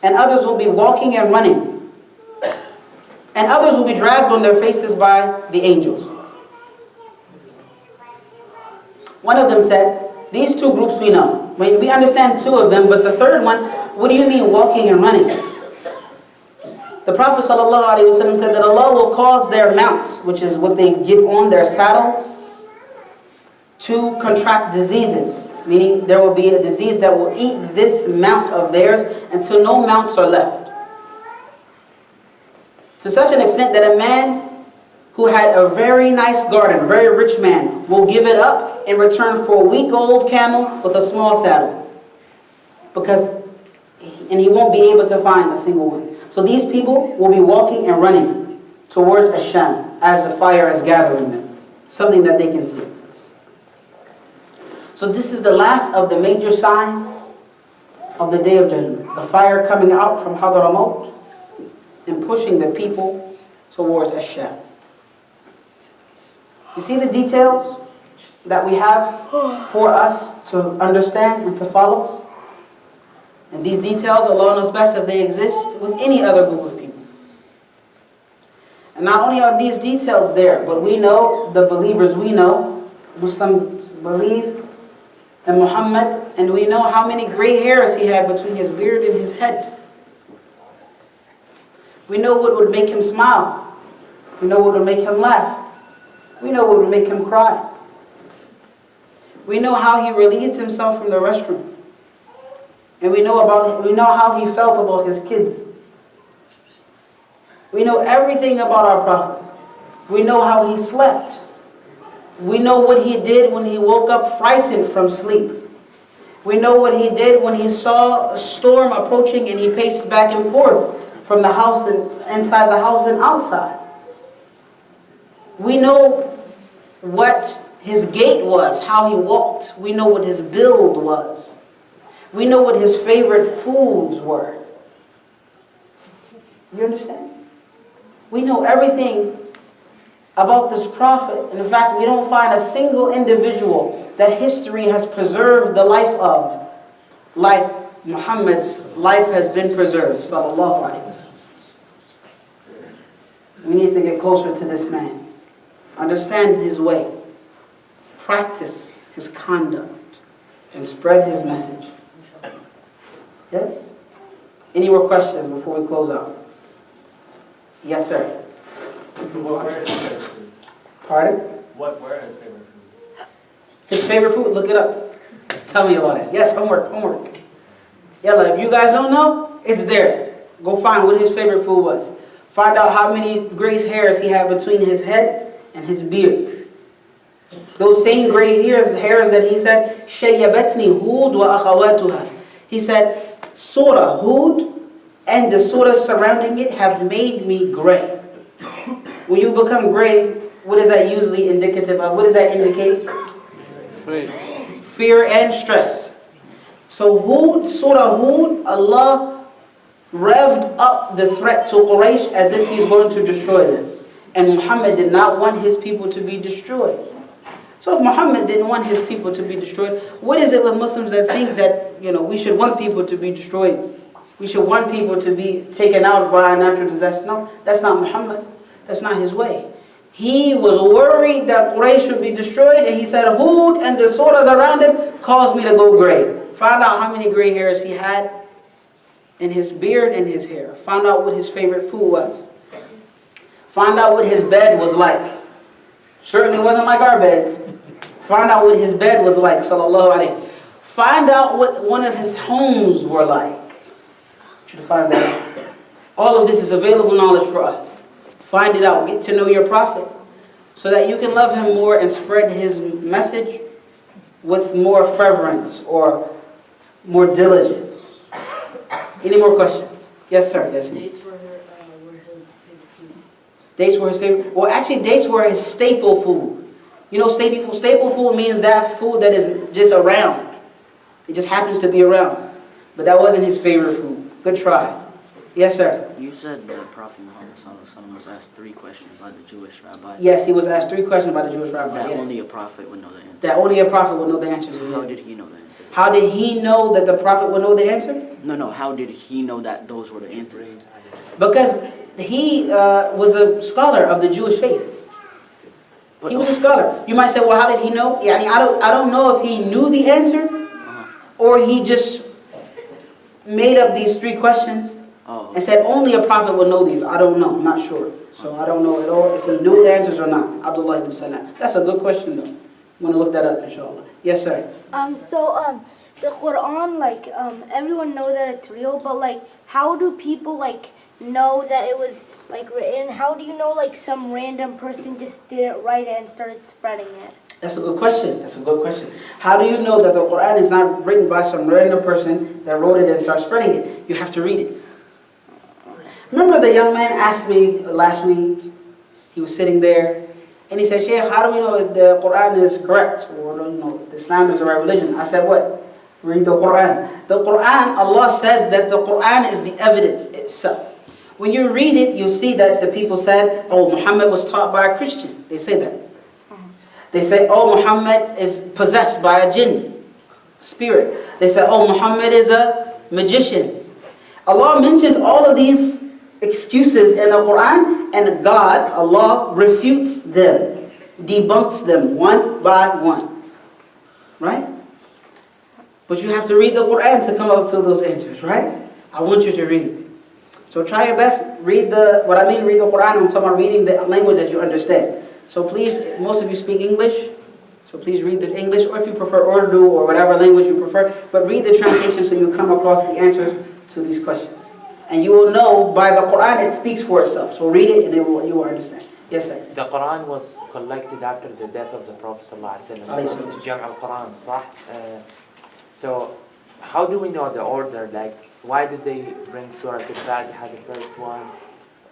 and others will be walking and running. And others will be dragged on their faces by the angels. One of them said, these 2 groups we know. We understand 2 of them, but the third one, what do you mean walking and running? The Prophet ﷺ said that Allah will cause their mounts, which is what they get on their saddles, to contract diseases. Meaning there will be a disease that will eat this mount of theirs until no mounts are left. To such an extent that a man who had a very nice garden, a very rich man, will give it up in return for a week-old camel with a small saddle. And he won't be able to find a single one. So these people will be walking and running towards Asham as the fire is gathering them. Something that they can see. So this is the last of the major signs of the Day of Judgment. The fire coming out from Hadramaut and pushing the people towards Ash-Sham. You see the details that we have for us to understand and to follow? And these details, Allah knows best if they exist with any other group of people. And not only are these details there, but we know, the believers we know, Muslims believe in Muhammad, and we know how many gray hairs he had between his beard and his head. We know what would make him smile. We know what would make him laugh. We know what would make him cry. We know how he relieved himself from the restroom. And we know how he felt about his kids. We know everything about our Prophet. We know how he slept. We know what he did when he woke up frightened from sleep. We know what he did when he saw a storm approaching and he paced back and forth from the house and inside the house and outside. We know what his gait was, how he walked. We know what his build was. We know what his favorite foods were. You understand? We know everything about this prophet. And in fact, we don't find a single individual that history has preserved the life of like Muhammad's life has been preserved. Sallallahu alaihi wasallam. We need to get closer to this man. Understand his way. Practice his conduct. And spread his message. Yes? Any more questions before we close out? Yes, sir. So what were his favorite food? Pardon? What were his favorite food? His favorite food? Look it up. Tell me about it. Yes, homework. Yalla, if you guys don't know, it's there. Go find what his favorite food was. Find out how many gray hairs he had between his head and his beard. Those same gray hairs that he said, شَيَّبَتْنِي هُودْ وَأَخَوَاتُهَا. He said, Surah Hud and the surahs surrounding it have made me gray. When you become gray, what is that usually indicative of? What does that indicate? Fear and stress. So Hud, Surah Hud, Allah revved up the threat to Quraysh as if He's going to destroy them. And Muhammad did not want his people to be destroyed. So if Muhammad didn't want his people to be destroyed, what is it with Muslims that think that, we should want people to be destroyed? We should want people to be taken out by a natural disaster? No, that's not Muhammad. That's not his way. He was worried that Quraysh would be destroyed, and he said, Hud and the surahs around it caused me to go gray. Found out how many gray hairs he had in his beard and his hair. Found out what his favorite food was. Found out what his bed was like. Certainly wasn't like our beds. Find out what his bed was like, sallallahu alayhi. Find out what one of his homes were like. I want you to find that out. All of this is available knowledge for us. Find it out. Get to know your prophet so that you can love him more and spread his message with more fervence or more diligence. Any more questions? Yes, sir. Yes, sir. Dates were his favorite food. Dates were his favorite? Well, actually, dates were his staple food. Staple food means that food that is just around. It just happens to be around. But that wasn't his favorite food. Good try. Yes, sir. You said the Prophet Muhammad was asked 3 questions by the Jewish rabbi. Yes, he was asked 3 questions by the Jewish rabbi. That yes. only a prophet would know the answer. That only a prophet would know the answer to. How did he know the answer? How did he know that the prophet would know the answer? No. How did he know that those were the answers? Because he was a scholar of the Jewish faith. He was a scholar. You might say, well, how did he know? I don't know if he knew the answer or he just made up these 3 questions and said only a prophet would know these. I don't know. I'm not sure. So I don't know at all if he knew the answers or not. Abdullah ibn Salam. That's a good question, though. I'm going to look that up, inshallah. Yes, sir. The Quran, everyone know that it's real, but how do people know that it was written? How do you know some random person just didn't write it and started spreading it? That's a good question. How do you know that the Quran is not written by some random person that wrote it and started spreading it? You have to read it. Remember the young man asked me last week, he was sitting there, And he said, Shaykh, how do we know if the Quran is correct? Or, Islam is the right religion? I said, what? Read the Quran. The Quran, Allah says that the Quran is the evidence itself. When you read it, you'll see that the people said, oh, Muhammad was taught by a Christian. They say that. They say, oh, Muhammad is possessed by a jinn, spirit. They say, oh, Muhammad is a magician. Allah mentions all of these excuses in the Quran, and God, Allah, refutes them, debunks them one by one. Right? But you have to read the Quran to come up to those answers, right? I want you to read it. So try your best. Read the Quran, I'm talking about reading the language that you understand. So please, most of you speak English, so please read the English, or if you prefer Urdu or whatever language you prefer, but read the translation so you come across the answers to these questions. And you will know by the Quran it speaks for itself. So read it and you will understand. Yes, sir. The Quran was collected after the death of the Prophet ﷺ. Jam' al-Quran, صح? So how do we know the order? Like, why did they bring Surah Al-Fatiha the first one?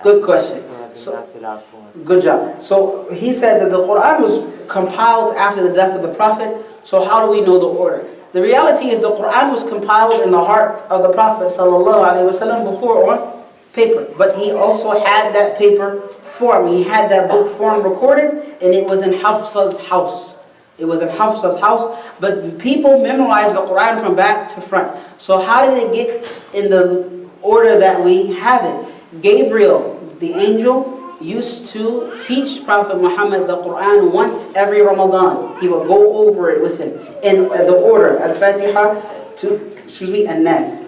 Good question. Surah Al-Nas the last one. Good job. So he said that the Quran was compiled after the death of the Prophet. So how do we know the order? The reality is the Quran was compiled in the heart of the Prophet ﷺ before on paper. But he also had that paper form. He had that book form recorded, and it was in Hafsa's house. It was in Hafsa's house. But people memorized the Quran from back to front. So how did it get in the order that we have it? Gabriel, the angel, used to teach Prophet Muhammad the Quran once every Ramadan. He would go over it with him in the order, Al-Fatiha to, An-Nas.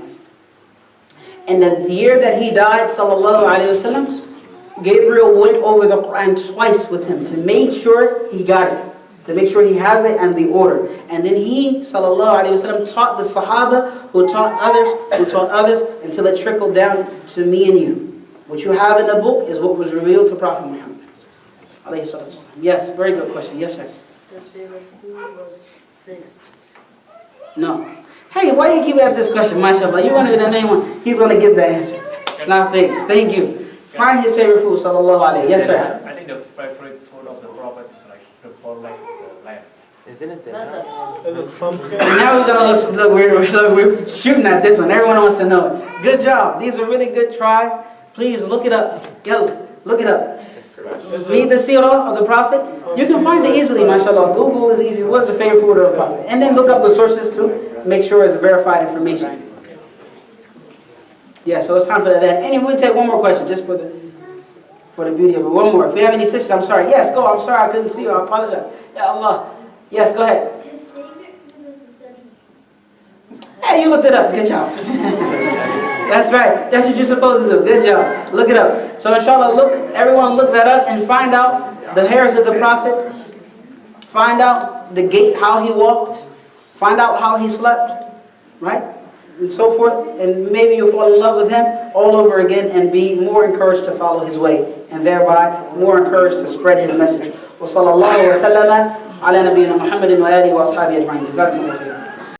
And the year that he died, sallallahu alayhi wasallam, Gabriel went over the Quran twice with him to make sure he got it, to make sure he has it and the order. And then he, sallallahu alayhi wasallam, taught the Sahaba, who taught others, until it trickled down to me and you. What you have in the book is what was revealed to Prophet Muhammad. Yes, very good question. Yes, sir. His favorite food was figs. No. Hey, why do you keep asking this question? MashaAllah, you're going to be the main one. He's going to get the answer. It's not figs. Thank you. Find his favorite food, sallallahu alayhi. Yes, sir. I think the favorite food of the Prophet is like the lamb. Isn't it? That's a And now we're going to look, we're shooting at this one. Everyone wants to know it. Good job. These are really good tries. Please look it up. Yo, look it up. Read the seerah of the Prophet. You can find it easily, mashallah. Google is easy. What's the favorite food of the Prophet? And then look up the sources too. Make sure it's verified information. Yeah, so it's time for that. Anyway, we'll take one more question just for the beauty of it. One more. If you have any sisters, I'm sorry. Yes, go. I'm sorry I couldn't see you. I apologize. Ya Allah. Yes, go ahead. Hey, you looked it up. Good job. That's right. That's what you're supposed to do. Good job. Look it up. So inshallah, everyone look that up and find out the hairs of the Prophet. Find out the gait, how he walked. Find out how he slept. Right? And so forth. And maybe you'll fall in love with him all over again and be more encouraged to follow his way. And thereby more encouraged to spread his message. Wa sallallahu wa sallama ala nabiyyina Muhammadin wa alihi wa ashabihi ajma'in. Jazakumullah.